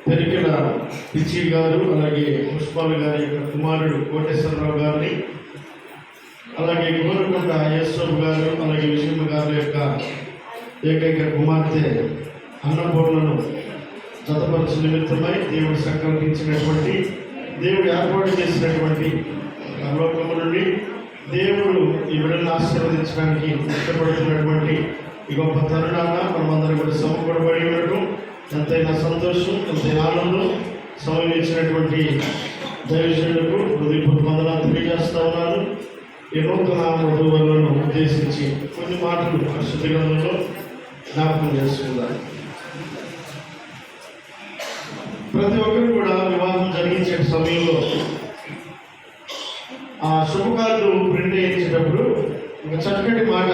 పెరికిల పిచ్చి గారు, అలాగే పుష్పాలు గారి యొక్క కుమారుడు కోటేశ్వరరావు గారిని, అలాగే గోరుకొండ యేసోబు గారు, అలాగే విజయమ్మ గారి యొక్క ఏకైక కుమార్తె అన్నపూర్ణను జతపరచు నిమిత్తమై దేవుడు సంకల్పించినటువంటి, దేవుడు ఏర్పాటు చేసినటువంటి లోకము నుండి దేవుడు ఈ బిడ్డలను ఆశీర్వదించడానికి ఇష్టపడుతున్నటువంటి ఈ గొప్ప తరుణాన మనమందరం కూడా సమకూడబడి ఉండటం ఎంతైనా సంతోషం, ఎంతైనా ఆనందం. సమయం ఇచ్చినటువంటి దైవజనులకు హృదయపూర్వక వందనాలు తెలియజేస్తా ఉన్నాను. ఈ నూతన వధువులను ఉద్దేశించి కొన్ని మాటలు పరిశుద్ధ గ్రంథంలో జ్ఞాపకం చేసుకుందాం. ప్రతి ఒక్కరు కూడా వివాహం జరిగించే సమయంలో ఆ శుభకార్డు ప్రింట్ చేయించేటప్పుడు ఒక చక్కటి మాట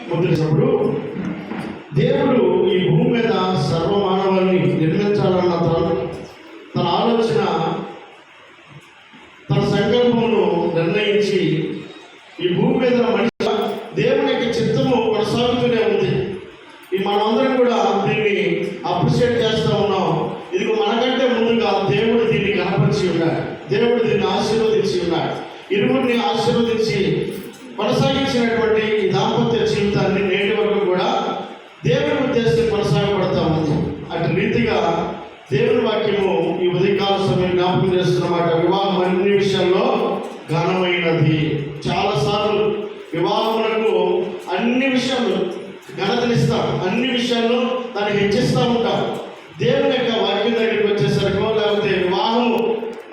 ముద్రించినప్పుడు దేవుడు ఈ భూమి మీద సర్వమానవాన్ని నిర్మించాలన్న తన ఆలోచన, తన సంకల్పమును నిర్ణయించి ఈ భూమి మీద మనిషి దేవుని యొక్క చిత్తము కొనసాగుతూనే ఉంది. ఈ మనమందరం కూడా దీన్ని అప్రిషియేట్ చేస్తూ ఉన్నాం. ఇదిగో మనకంటే ముందుగా దేవుడు దీన్ని కనపరిచి ఉన్నాడు, దేవుడు దీన్ని ఆశీర్వదించి ఉన్నాడు. ఇరువురిని ఆశీర్వదించి కొనసాగించినటువంటి ఈ దాంపత్య జీవితాన్ని నేటి వరకు కూడా దేవుని ఉద్దేశం కొనసాగబడతా ఉంది. అటు రీతిగా దేవుని వాక్యము ఈ ఉదయకాల సమయం జ్ఞాపకం చేస్తున్నమాట. వివాహం అన్ని విషయాల్లో ఘనమైనది. చాలాసార్లు వివాహములకు అన్ని విషయాలు ఘనతనిస్తాం, అన్ని విషయాల్లో దాన్ని హెచ్చిస్తూ ఉంటాం. దేవుని యొక్క వాక్యం దగ్గరికి వచ్చేసరికి, లేకపోతే వివాహము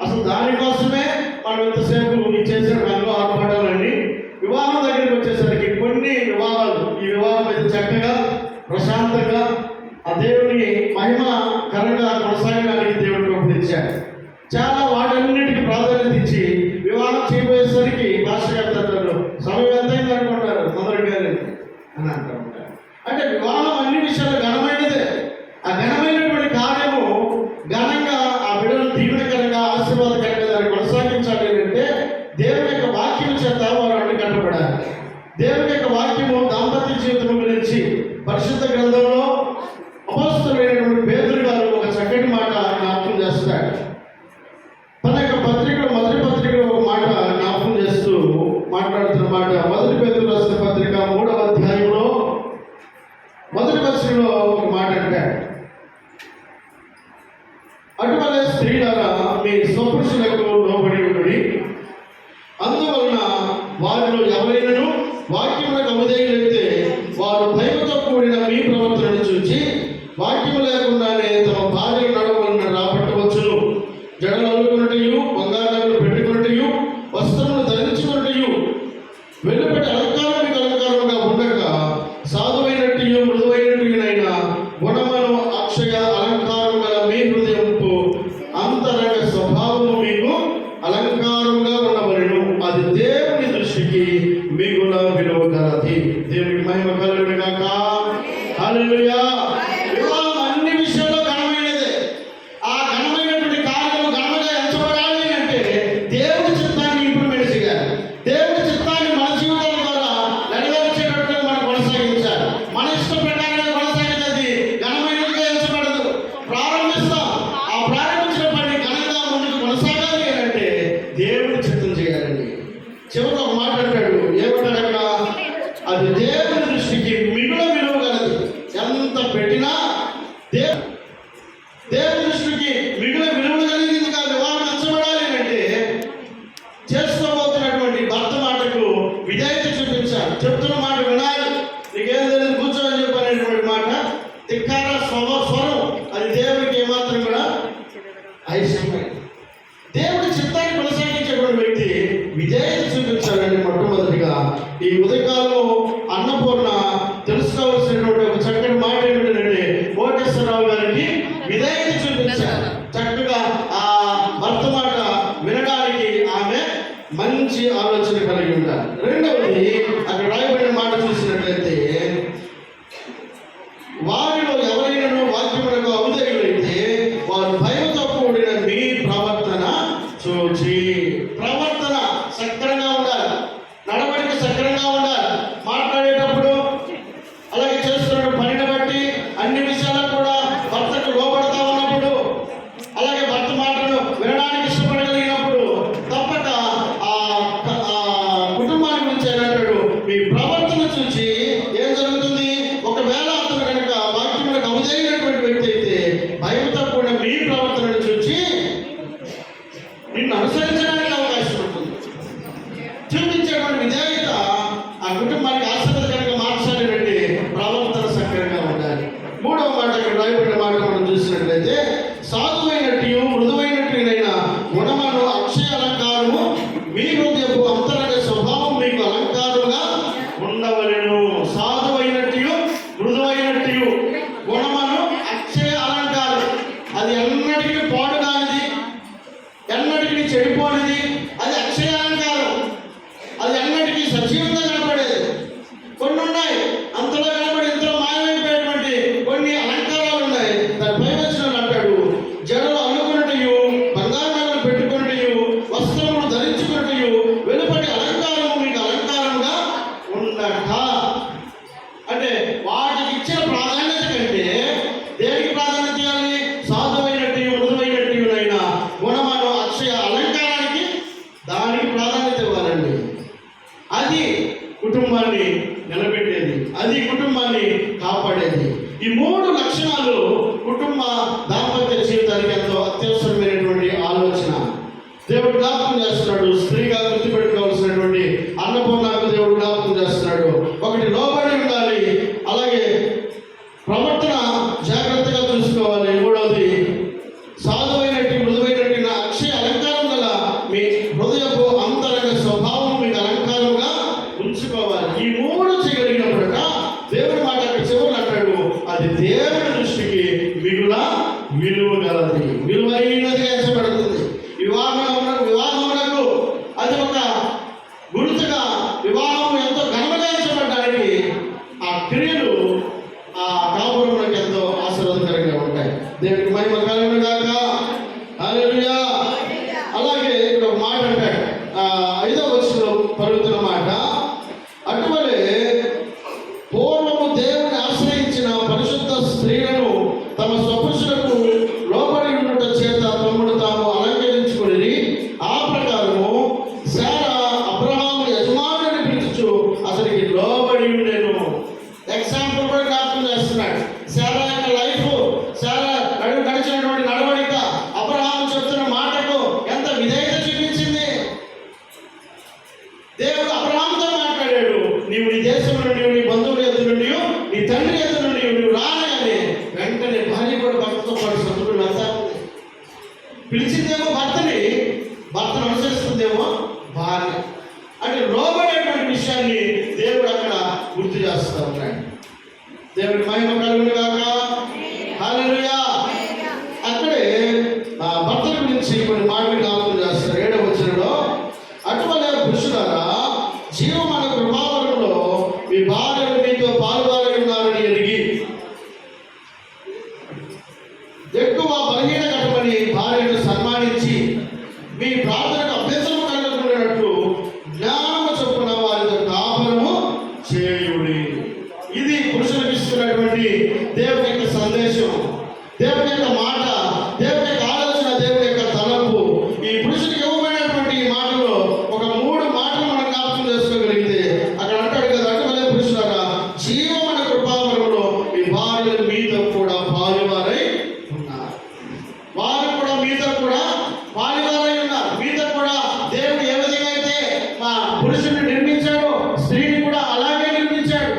అసలు దానికోసమే మనం ఎంతసేపు చేసిన రంగు ఆర్పాటాలండి. వివాహం దగ్గరికి వచ్చేసరికి కొన్ని వివాహాలు, ఈ వివాహం అయితే చక్కగా ప్రశాంతంగా ఆ దేవుని మహిమకరంగా కొనసాగడానికి దేవుడు పంపించాడు. చాలా వాటన్నిటికీ ప్రాధాన్యత ఇచ్చి వివాహం చేయబోయేసరికి మాస్టర్ గారు అంటారు, సమయం ఎంతైంది అనుకుంటారు మొదటి గారు అని అంటూ ఉంటారు. అంటే వివాహం అన్ని విషయాలు ఘనమైనదే. ఆ ఘనమైనటువంటి కార్యము ఘనంగా ఆ బిడ్డను దీవెనకరంగా ఆశీర్వాదకరంగా దాన్ని కొనసాగించాలి అంటే దేవుని యొక్క వాక్యం చేత వారు అడ్డు కట్టబడాలి. దేవుని యొక్క వాక్యము దాంపత్య జీవితం గురించి పరిశుద్ధ గ్రంథంలో అపోస్తలుడైనటువంటి పేతురు గారు ఒక చక్కటి మాట జ్ఞాపకం చేస్తాడు. తన యొక్క పత్రికలో, మొదటి పత్రికలో ఒక మాట జ్ఞాపకం చేస్తూ మాట్లాడుతున్న మాట. మొదటి పేతురు రాసిన పత్రిక 3వ అధ్యాయంలో మొదటి వచనంలో ఒక మాట అంటాడు, అటువలే స్త్రీలారా మీ స్వపురుషులకు లోబడి ఉండుడి, అందువలన వారిలో ఎవరైనాను వాక్యములకు అవిధేయులైతే వారు భయముతో కూడిన మీ ప్రవర్తనను చూచి వాక్యము లేకుండానే తమ భార్య నడవలన రాబట్టవచ్చును. జడలు అల్లుకున్నట్టు, బంగారు నగలు పెట్టుకున్నట్టు, వస్త్రములు ధరించుకున్నట్టు, వెలుపటి అలంకారానికి అలంకారముగా ఉండక సాధువైనట్టు మృదువైనట్టునైనా గుణమును అక్షయ అలంకారం గల మీ హృదయంపు అంతరంగ స్వభావము మీకు అలంకారంగా ఉండవలెను. అది దేవుని దృష్టికి మిగుల విలువ గలది. దేవునికి మహిమ కలుగును గాక. హల్లెలూయా. వివాహం అన్ని విషయాల్లో ఘనమైనదే. ఆ ఘనమైనటువంటి కార్యము ఘనంగా ఎంచబడాలి అంటే దేవుడి చిత్తాన్ని ఇంప్లిమెంట్ చేయాలి. దేవుడి చిత్తాన్ని మన జీవితాల ద్వారా నెరవేర్చేటట్టుగా మనం కొనసాగించాలి. మన ఇష్ట ప్రకారంగా కొనసాగించేది ఘనమైనదిగా ఎంచబడదు. ప్రారంభిస్తాం, ఆ ప్రారంభించిన పని ఘనంగా ముందుకు కొనసాగాలి అంటే దేవుడి చిత్తం చేయాలండి. చివరిలో ఒక మాట అంటాడు, ఏమంటాడు అక్కడ, అది దేవుని దృష్టికి మిగుల విలువ గలది. ఎంత పెట్టినా దేవుని దృష్టికి మిగుల విలువ కలిగింది కాదు. వివాహం ఎంచబడాలి అంటే చేసుకోబోతున్నటువంటి భర్త మాటకు విధేయత చూపించాలి. చెప్తున్న మాట వినాలి. నీకేం తెలియదు కూర్చోని చెప్పనేటువంటి మాట ధిక్కార స్వరం, అది దేవుడికి ఏమాత్రం కూడా ఐశ్వర్యం. దేవుడి చిత్తాన్ని కొనసాగించేటువంటి వ్యక్తి విధేయత చూపించాలండి. మొట్టమొదటిగా ఈ ఉదయకాలంలో అన్నపూర్ణ తెలుసుకోవాల్సినటువంటి ఒక చక్కటి మాట ఏమిటంటే, కోటేశ్వరరావు గారికి విధేయత చూపించాలి. చక్కగా ఆ భర్త మాట వినడానికి ఆమె మంచి ఆలోచన కలిగి ఉండాలి. రెండవది, అక్కడ రాయబడిన మాట చూసినట్లయితే, వారిలో ఎవరైనా వాక్యములకు అవిధేయులైతే వారు భయంతో కూడిన మీ ప్రవర్తన చెడిపోనిది, అది అక్షయ అలంకారం. అది అన్నిటికీ సజీవంగా కనపడేది. కొన్ని ఉన్నాయి అంతలో కనపడి ఇంతలో మాయమైపోయేటువంటి కొన్ని అలంకారాలు ఉన్నాయి. దాని పై వచ్చిన అంటాడు, జడలు అల్లుకున్నట్టు, బంగారు నగలు పెట్టుకున్నట్టు, వస్త్రములు ధరించుకున్నట్టు, వెలుపటి అలంకారము మీకు అలంకారంగా ఉండట. అంటే వాటికి ఇచ్చిన ప్రాధాన్యత కంటే దేనికి ప్రాధాన్యత ఇవ్వాలి? సాధువైనట్టు మృదువైనట్టునైనా గుణమాను అక్షయ అలంకారానికి దానికి ప్రాధాన్యత ఇవ్వాలండి. అది కుటుంబాన్ని నిలబెట్టేది, అది కుటుంబాన్ని కాపాడేది. ఈ 3 లక్షణాలు కుటుంబ దాంపత్య జీవితానికి ఎంతో అత్యవసరమైనటువంటి ఆలోచన దేవుడు జ్ఞాపకం చేస్తున్నాడు. స్త్రీగా గుర్తుపెట్టుకోవాల్సినటువంటి అన్నపూర్ణకు దేవుడు జ్ఞాపకం చేస్తున్నాడు. ఒకటి, లోబడి ఉండాలి, అలాగే ప్రవర్తన జాగ్రత్తగా చూసుకోవాలి. మూడవది, సాధువైనట్టు మృదువైనట్టు అక్షయ అలంకారం గల మీ హృదయపు అంతరంగ స్వభావం మీకు అలంకారంగా ఉంచుకోవాలి. ఈ 3 చేయగలిగినప్పుడట దేవుడి మాట అక్కడ చివరి అంటాడు, అది దేవుడి దృష్టికి మిగుల విలువ గలది, విలువైనదిగా ఎంచబడుతుంది. వివాహములకు అది ఒక గుర్తుగా, వివాహం ఎంతో ఘనముగా ఎంచబడడానికి ఆ క్రియలు ఆ కాపురములకు ఎంతో ఆశీర్వాదకరంగా ఉంటాయి. దేవుడికి మహిమ కలుగును గాక. హల్లెలూయా. అలాగే ఇక్కడ ఒక మాట అంటాడు, 5వ వచనంలో పలుకుతున్న మాట, అటువలే పూర్వము దేవుని ఆశ్రయించిన పరిశుద్ధ స్త్రీలను తమ స్వపురుషులకు లోబడి ఉండుట చేత తమ్ముడు తాము అలంకరించుకుని, ఆ ప్రకారము శారా అబ్రహాము యజమానుని పిలుచుచు అతనికి లోబడి ఉండేను. ఎగ్జాంపుల్ కూడా జ్ఞాపకం చేస్తున్నాడు. శారా యొక్క లైఫ్, శారా నడిచినటువంటి నడవడిక, అబ్రహాము చెప్తున్న మాటకు ఎంత విధేయత చూపించింది. దేవుడు అబ్రహాముతో మాట్లాడాడు, నీవు నీ దేశం నుండి, నీ బంధువుల ఎద్దు నుండి, నీ తండ్రి ఎద్దు నుండి నువ్వు రానని. వెంటనే భార్య కూడా భర్తతో పాటు సతుడు వెళ్తాను. పిలిచిందేమో భర్తను అనుసరిస్తుందేమో భార్య. అంటే లోబడేటువంటి విషయాన్ని దేవుడు అక్కడ గుర్తు చేస్తూ ఉన్నాడు. దేవుడి మహిమ కలుగును గాక. హల్లెలూయా. అక్కడే భర్తల గురించి కొన్ని మాటలు జ్ఞాపకం చేస్తారు. 7వ వచనంలో, అటువలే పురుషులారా జీవమాన కృపావరంలో మీ భార్యలు మీతో పాలువారై ఉన్నారని ఎరిగి ఎక్కువ బలహీన ఘటమని భార్యను సన్మానించి మీ ప్రార్థనకు అభ్యంతరం కలుగుతున్నట్లు జ్ఞానము చొప్పున వారితో కాపురము చేయుడి. ఇది పురుషులకు ఇస్తున్నటువంటి దేవుని యొక్క సందేశం, దేవుని యొక్క మాట, దేవుని యొక్క ఆలోచన, దేవుని యొక్క తలంపు. ఈ పురుషుడికి ఇవ్వబడినటువంటి ఈ మాటలో ఒక 3 మాటలు మనం జ్ఞాపకం చేసుకోగలిగితే అక్కడ అంటాడు కదా, అటువలే పురుషులారా జీవమైన కృపావరంలో మీ భార్యలు మీతో కూడా పాలువారై ఉన్నారు. వారు కూడా మీతో కూడా పాలువారై ఉన్నారు. మీతో కూడా దేవుడు ఏ విధంగా అయితే మా పురుషుడిని నిర్మించాడో స్త్రీని కూడా అలాగే నిర్మించాడు.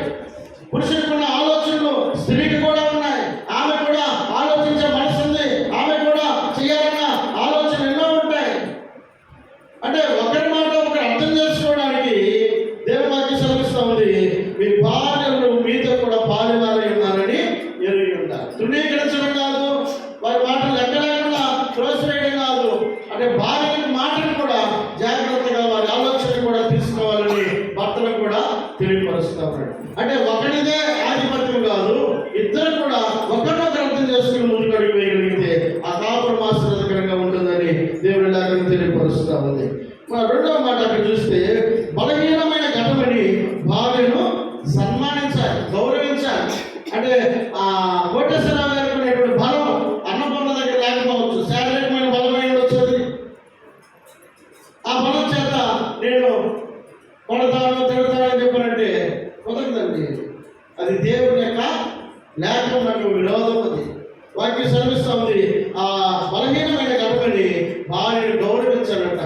పురుషుడికి ఉన్న ఆలోచనలు స్త్రీకి కూడా ఉన్నాయి. ఆమె కూడా ఆలోచించే మనసు ఉంది. ఆమె కూడా చేయాలన్న ఆలోచన ఎన్నో ఉంటాయి. అంటే ఒకరి మాట ఒకరు అర్థం చేసుకోవడానికి దేవుని వాక్యం సెలవిస్తూ ఉంది, మీ భార్యలు మీతో కూడా పాలువారై ఉన్నారని ఎరిగి ఉంటారు. తృణీకరించడం కాదు, వారి మాటలు లెక్క లేకుండా త్రోసివేయడం కాదు. అంటే భార్య మాటలు కూడా జాగ్రత్తగా వారి ఆలోచన కూడా తీసుకోవాలని భర్తలకు కూడా తెలియపరుస్తూ ఉన్నాడు. అంటే ఒకరిదే ఆధిపత్యం కాదు, ఇద్దరు కూడా ఒకరినొకరు అర్థం చేసుకుని ముందుకు అడుగు వేయగలిగితే ఆ కాపురం ఆశీర్వాదకరంగా ఉంటుందని దేవుడి లేఖనం తెలియపరుస్తూ ఉంది. మన 2వ మాట అక్కడ చూస్తే, బలహీనమైన ఘటమని భార్యను సన్మానించాలి, గౌరవించాలి. అంటే కోటేశ్వరరావు గారికి ఉన్నటువంటి బలం అన్నపూర్ణ దగ్గర లేకపోవచ్చు, శారీరకమైన బలమైన వచ్చేది. ఆ బలం చేత నేను కొడతాను తిడతాను అని చెప్పానంటే కుదరదండి. అది దేవుని యొక్క లేఖనకు విరోధం. అది వాక్యం సెలవిస్తూ ఉంది, ఆ బలహీనమైన ఘటమని భార్యను గౌరవించాలంట.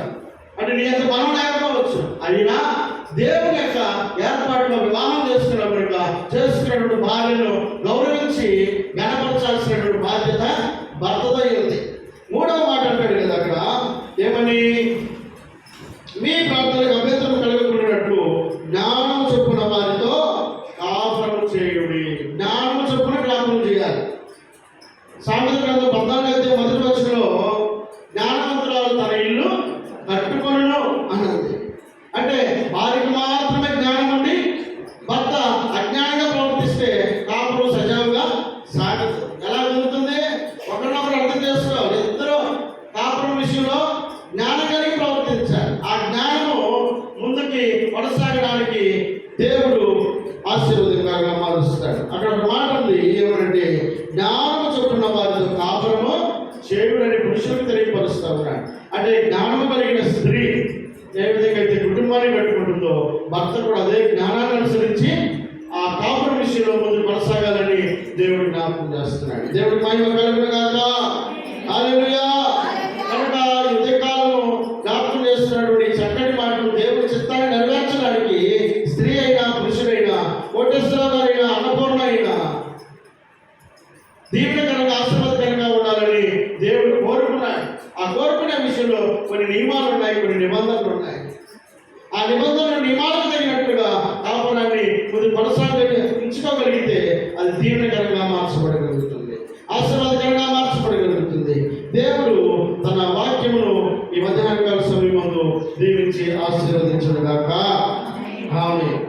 అంటే నీ అంత బలం లేకపోవచ్చు, అయినా దేవుని యొక్క ఏర్పాటులో వివాహం చేసుకున్నటువంటి భార్యను గౌరవించి గణపరచాల్సినటువంటి బాధ్యత భర్తతో ఉంది. 3వ మాట అంటాడు కదా అక్కడ, ఏమని? మీ ప్రార్థనలకు అభ్యంతరం కలుగుకున్నట్లు జ్ఞానం చొప్పున వారితో కాపురం చేయుడి. జ్ఞానం చొప్పున కాపురం చేయాలి. సామెతల గ్రంథం 14వ అధ్యాయం 1వ వచనంలో, జ్ఞానవంతురాలు తన ఇల్లు జ్ఞానం కలిగి ప్రవర్తించాలి. ఆ జ్ఞానము ముందుకి కొనసాగడానికి దేవుడు ఆశీర్వాదకరంగా మారుస్తాడు. అక్కడ ఒక మాట ఉంది, ఏమనంటే జ్ఞానము చొప్పున వారితో కాపురము చేయుడని పురుషులకు తెలియపరుస్తా ఉన్నాడు. అంటే జ్ఞానము కలిగిన స్త్రీ ఏ విధంగా అయితే కుటుంబాన్ని కట్టుకుంటుందో భర్త కూడా అదే జ్ఞానాన్ని అనుసరించి ఆ కాపురం విషయంలో ముందు కొనసాగాలని దేవుడు జ్ఞాపకం చేస్తున్నాడు. దేవుడి మహిమ కలుగును గాక. హల్లెలూయా. కనుక యుద్ధకాలము జ్ఞాపకం చేస్తున్నటువంటి చక్కటి మాటలు దేవుడి చిత్తాన్ని నెరవేర్చడానికి స్త్రీ అయినా పురుషుడైనా కోటేశ్వరరావు అన్నపూర్ణ అయినా దీవెనకరంగా ఆశీర్వాదకరంగా ఉండాలని దేవుడు కోరుకున్నాడు. ఆ కోరుకునే విషయంలో కొన్ని నియమాలు ఉన్నాయి, కొన్ని నిబంధనలు ఉన్నాయి. ఆ నిబంధనలు నియమాలకు తగినట్టుగా కాపురాన్ని కొద్ది కొనసాగించుకోగలిగితే అది దీవెనకరంగా మార్చబడగలుగుతుంది, ఆశీర్వాదకరంగా మార్చబడగలుగుతుంది. దేవుడు తన వాక్యమును ఈ మధ్యాహ్న కాల సమయం ముందు దీవించి ఆశీర్వదించుగాక. ఆమేన్.